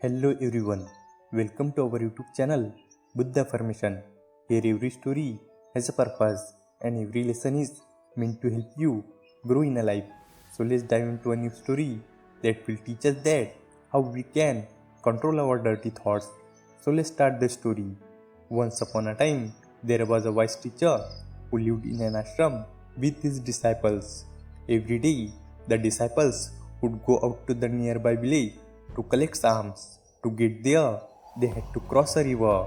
Hello everyone, welcome to our YouTube channel Buddha Affirmation. Here every story has a purpose and every lesson is meant to help you grow in a life. So let's dive into a new story that will teach us that how we can control our dirty thoughts. So let's start the story. Once upon a time, there was a wise teacher who lived in an ashram with his disciples. Every day, the disciples would go out to the nearby village to collect alms. To get there, they had to cross a river.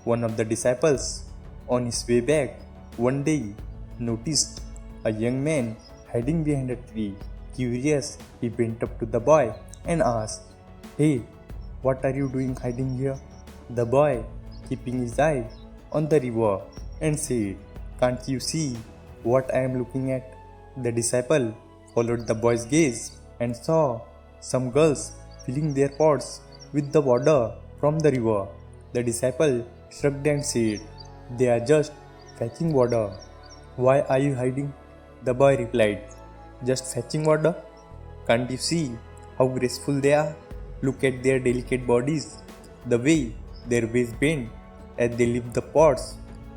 One of the disciples, on his way back, one day noticed a young man hiding behind a tree. Curious, he went up to the boy and asked, "Hey, what are you doing hiding here?" The boy, keeping his eye on the river, and said, "Can't you see what I am looking at?" The disciple followed the boy's gaze and saw some girls filling their pots with the water from the river. The disciple shrugged and said, "They are just fetching water. Why are you hiding?" The boy replied, "Just fetching water? Can't you see how graceful they are? Look at their delicate bodies, the way their waist bend as they lift the pots,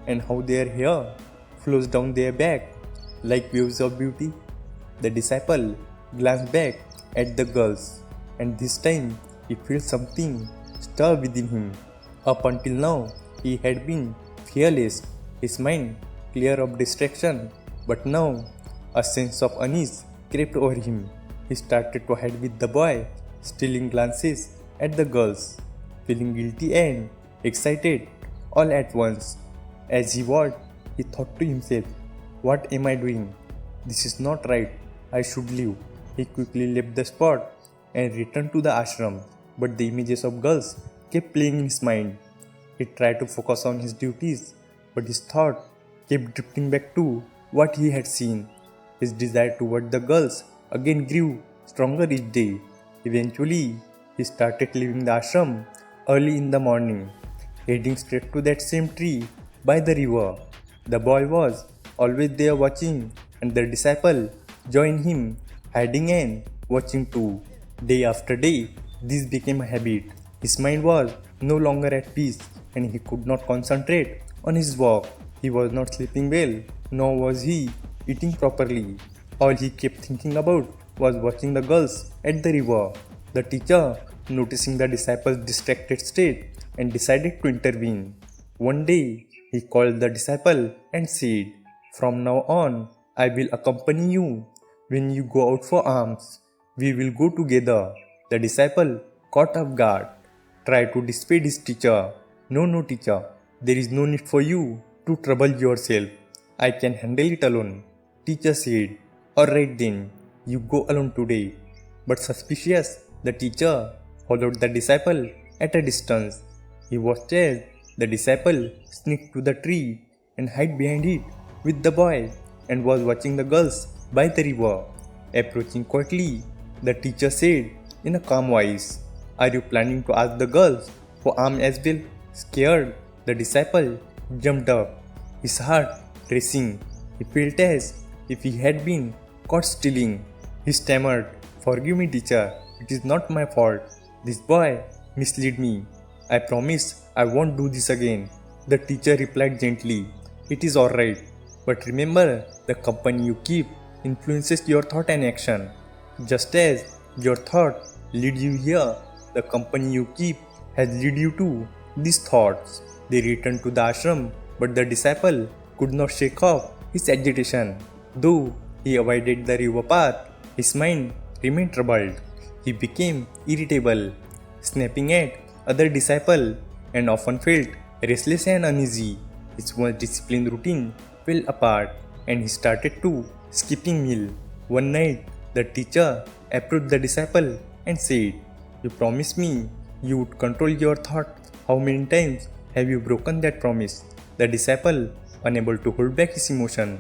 and how their hair flows down their back like waves of beauty." The disciple glanced back at the girls, and this time he felt something stir within him. Up until now, he had been fearless, his mind clear of distraction, but now a sense of unease crept over him. He started to hide with the boy, stealing glances at the girls, feeling guilty and excited all at once. As he walked, he thought to himself, "What am I doing? This is not right. I should leave." He quickly left the spot and returned to the ashram, but the images of girls kept playing in his mind. He tried to focus on his duties, but his thought kept drifting back to what he had seen. His desire toward the girls again grew stronger each day. Eventually, he started leaving the ashram early in the morning, heading straight to that same tree by the river. The boy was always there watching, and the disciple joined him, hiding and watching too. Day after day, this became a habit. His mind was no longer at peace, and he could not concentrate on his work. He was not sleeping well, nor was he eating properly. All he kept thinking about was watching the girls at the river. The teacher, noticing the disciple's distracted state, and decided to intervene. One day, he called the disciple and said, "From now on, I will accompany you when you go out for alms. We will go together." The disciple, caught off guard, tried to dissuade his teacher. No, teacher, there is no need for you to trouble yourself. I can handle it alone." Teacher said, "Alright then, you go alone today." But suspicious, the teacher followed the disciple at a distance. He watched as the disciple sneaked to the tree and hid behind it with the boy, and was watching the girls by the river. Approaching quietly, the teacher said in a calm voice, "Are you planning to ask the girls for alms as well?" Scared, the disciple jumped up, his heart racing. He felt as if he had been caught stealing. He stammered, "Forgive me, teacher. It is not my fault. This boy misled me. I promise I won't do this again." The teacher replied gently, "It is alright, but remember, the company you keep influences your thought and action. Just as your thought lead you here, the company you keep has led you to these thoughts." They returned to the ashram, but the disciple could not shake off his agitation. Though he avoided the river path, his mind remained troubled. He became irritable, snapping at other disciples, and often felt restless and uneasy. His once disciplined routine fell apart, and he started to skipping meal. One night, the teacher approached the disciple and said, "You promised me you would control your thoughts. How many times have you broken that promise?" The disciple, unable to hold back his emotion,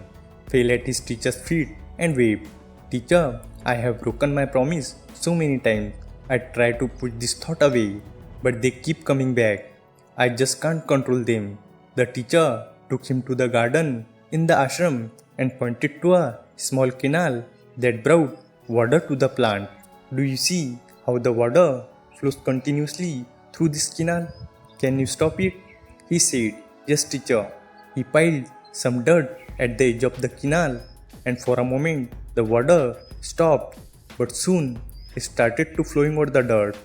fell at his teacher's feet and wept. "Teacher, I have broken my promise so many times. I try to push this thought away, but they keep coming back. I just can't control them." The teacher took him to the garden in the ashram and pointed to a small canal that brought water to the plant. "Do you see how the water flows continuously through this canal. Can you stop it? He said, yes, teacher. He piled some dirt at the edge of the canal, and for a moment the water stopped, but soon it started to flowing over the dirt.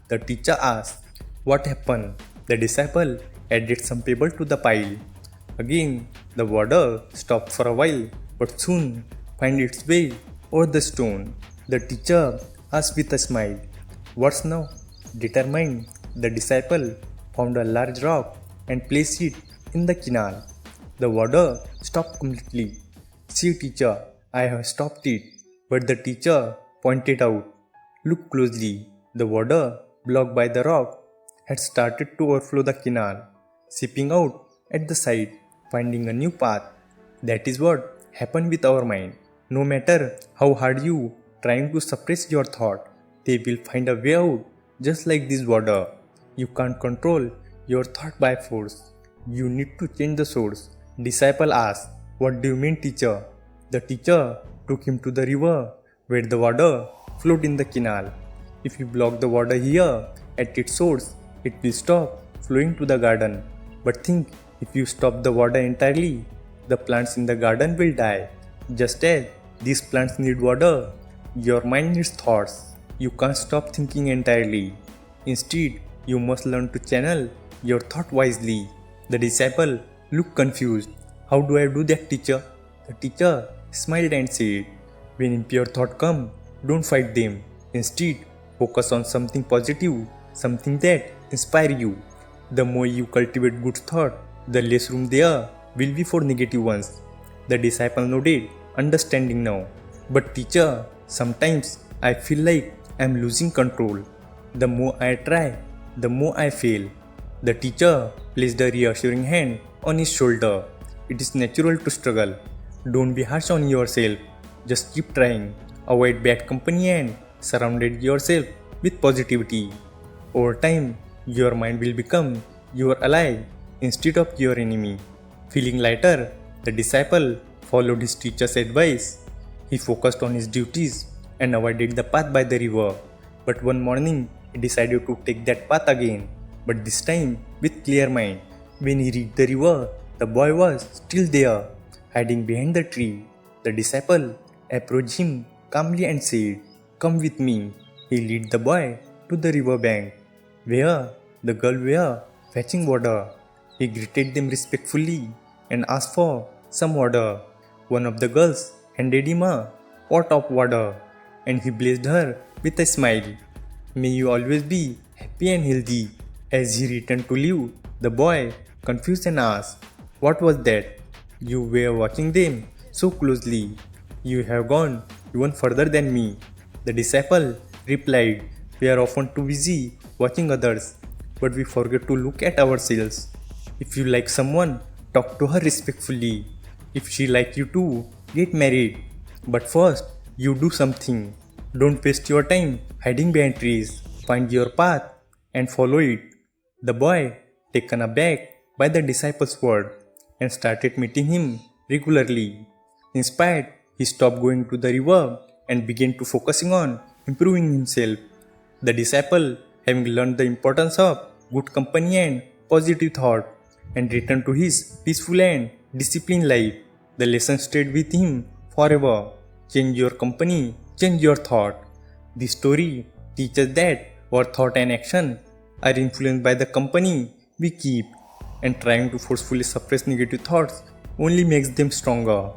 The teacher asked, what happened? The disciple added some pebble to the pile. Again, the water stopped for a while, but soon found its way over the stone. The teacher asked with a smile, what's now? Determined, the disciple found a large rock and placed it in the canal. The water stopped completely. See, teacher, I have stopped it. But the teacher pointed out, look closely. The water, blocked by the rock, had started to overflow the canal, seeping out at the side, finding a new path. That is what happened with our mind. No matter how hard you trying to suppress your thought, they will find a way out, just like this water. You can't control your thought by force. You need to change the source. Disciple asked, what do you mean, teacher? The teacher took him to the river where the water flowed in the canal. If you block the water here at its source, it will stop flowing to the garden. But think, if you stop the water entirely, the plants in the garden will die. Just as these plants need water, your mind needs thoughts. You can't stop thinking entirely. Instead, you must learn to channel your thought wisely. The disciple looked confused. How do I do that, teacher? The teacher smiled and said, when impure thoughts come, don't fight them. Instead, focus on something positive, something that inspires you. The more you cultivate good thought, the less room there will be for negative ones. The disciple nodded, understanding now. But teacher, sometimes I feel like I am losing control. The more I try, the more I fail. The teacher placed a reassuring hand on his shoulder. It is natural to struggle. Don't be harsh on yourself. Just keep trying. Avoid bad company and surround yourself with positivity. Over time, your mind will become your ally instead of your enemy. Feeling lighter, the disciple followed his teacher's advice. He focused on his duties and avoided the path by the river. But one morning, he decided to take that path again, but this time with clear mind. When he reached the river, the boy was still there, hiding behind the tree. The disciple approached him calmly and said, come with me. He led the boy to the river bank, where the girls were fetching water. He greeted them respectfully and asked for some water. One of the girls handed him a pot of water, and he blessed her with a smile. May you always be happy and healthy. As he returned to leave, the boy, confused and asked, what was that? You were watching them so closely. You have gone even further than me. The disciple replied, we are often too busy watching others, but we forget to look at ourselves. If you like someone, talk to her respectfully. If she likes you too, get married. But first, you do something. Don't waste your time hiding behind trees. Find your path and follow it. The boy, taken aback by the disciple's word, and started meeting him regularly. Inspired, he stopped going to the river and began to focusing on improving himself. The disciple, having learned the importance of good company and positive thought, and returned to his peaceful and disciplined life. The lesson stayed with him forever. Change your company, change your thought. This story teaches that our thought and action are influenced by the company we keep, and trying to forcefully suppress negative thoughts only makes them stronger.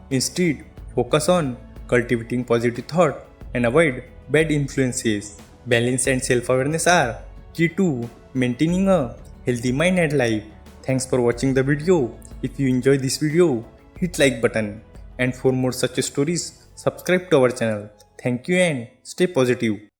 Instead, focus on cultivating positive thought and avoid bad influences. Balance and self-awareness are key to maintaining a healthy mind and life. Thanks for watching the video. If you enjoyed this video, hit like button, and for more such stories, subscribe to our channel. Thank you and stay positive.